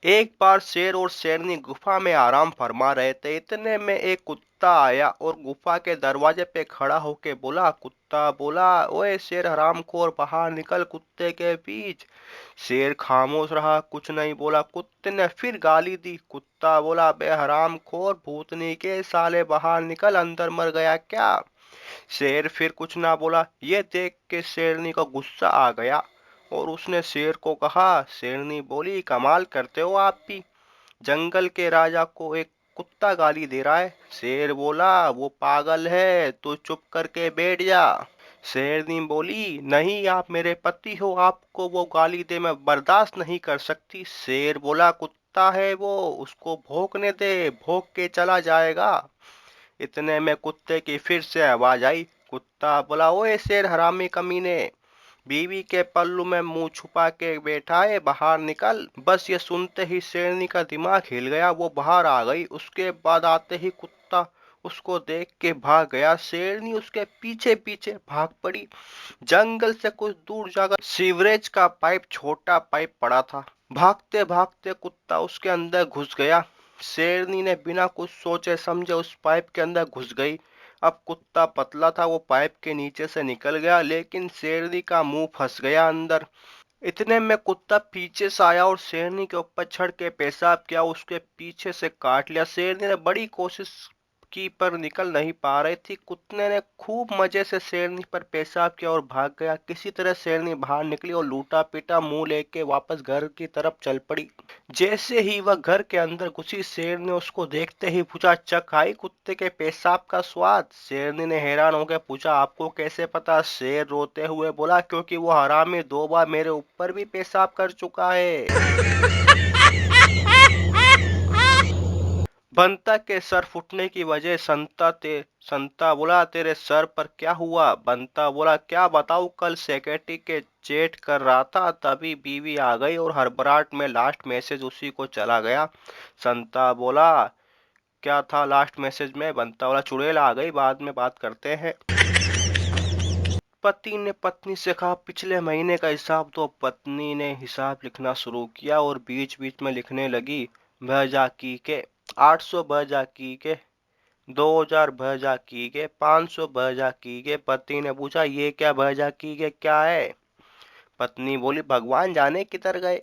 एक बार शेर और शेरनी गुफा में आराम फरमा रहे थे। इतने में एक कुत्ता आया और गुफा के दरवाजे पे खड़ा होके बोला। कुत्ता बोला, ओए शेर हरामखोर, बाहर निकल कुत्ते के बीच। शेर खामोश रहा, कुछ नहीं बोला। कुत्ते ने फिर गाली दी। कुत्ता बोला, बे हरामखोर, भूतनी के साले, बाहर निकल, अंदर मर गया क्या? शेर फिर कुछ ना बोला। ये देख के शेरनी को गुस्सा आ गया और उसने शेर को कहा। शेरनी बोली, कमाल करते हो आप भी, जंगल के राजा को एक कुत्ता गाली दे रहा है। शेर बोला, वो पागल है, तू चुप करके बैठ जा। शेरनी बोली, नहीं, आप मेरे पति हो, आपको वो गाली दे, मैं बर्दाश्त नहीं कर सकती। शेर बोला, कुत्ता है वो, उसको भौंकने दे, भौंक के चला जाएगा। इतने में कुत्ते की फिर से आवाज आई। कुत्ता बोला, ओए शेर हरामी कमीने, बीवी के पल्लू में मुंह छुपा के बैठा है, बाहर निकल। बस ये सुनते ही शेरनी का दिमाग हिल गया, वो बाहर आ गई। उसके बाद आते ही कुत्ता उसको देख के भाग गया। शेरनी उसके पीछे पीछे भाग पड़ी। जंगल से कुछ दूर जाकर सीवरेज का पाइप, छोटा पाइप पड़ा था। भागते भागते कुत्ता उसके अंदर घुस गया। शेरनी ने बिना कुछ सोचे समझे उस पाइप के अंदर घुस गई। अब कुत्ता पतला था, वो पाइप के नीचे से निकल गया, लेकिन शेरनी का मुंह फंस गया अंदर। इतने में कुत्ता पीछे से आया और शेरनी के ऊपर चढ़ के पेशाब किया, उसके पीछे से काट लिया। शेरनी ने बड़ी कोशिश की पर निकल नहीं पा रही थी। कुत्ते ने खूब मजे से शेरनी पर पेशाब किया और भाग गया। किसी तरह शेरनी बाहर निकली और लूटा पीटा मुंह लेके वापस घर की तरफ चल पड़ी। जैसे ही वह घर के अंदर घुसी, शेर ने उसको देखते ही पूछा, चख आई कुत्ते के पेशाब का स्वाद? शेरनी ने हैरान होकर पूछा, आपको कैसे पता? शेर रोते हुए बोला, क्योंकि वो हरामी 2 बार मेरे ऊपर भी पेशाब कर चुका है। बंता के सर फूटने की वजह संता बोला, तेरे सर पर क्या हुआ? बंता बोला, क्या बताऊं, कल सेक्रेटरी के चेट कर रहा था, तभी बीवी आ गई और हड़बड़ाहट में लास्ट मैसेज उसी को चला गया। संता बोला, क्या था लास्ट मैसेज में? बंता बोला, चुड़ैल आ गई, बाद में बात करते हैं। पति ने पत्नी से कहा, पिछले महीने का हिसाब दो। पत्नी ने हिसाब लिखना शुरू किया और बीच बीच में लिखने लगी, भजा की के 800, भजा की के 2000, भजा की के 500, भजा की के। पति ने पूछा, ये क्या भजा की के क्या है? पत्नी बोली, भगवान जाने किधर गए।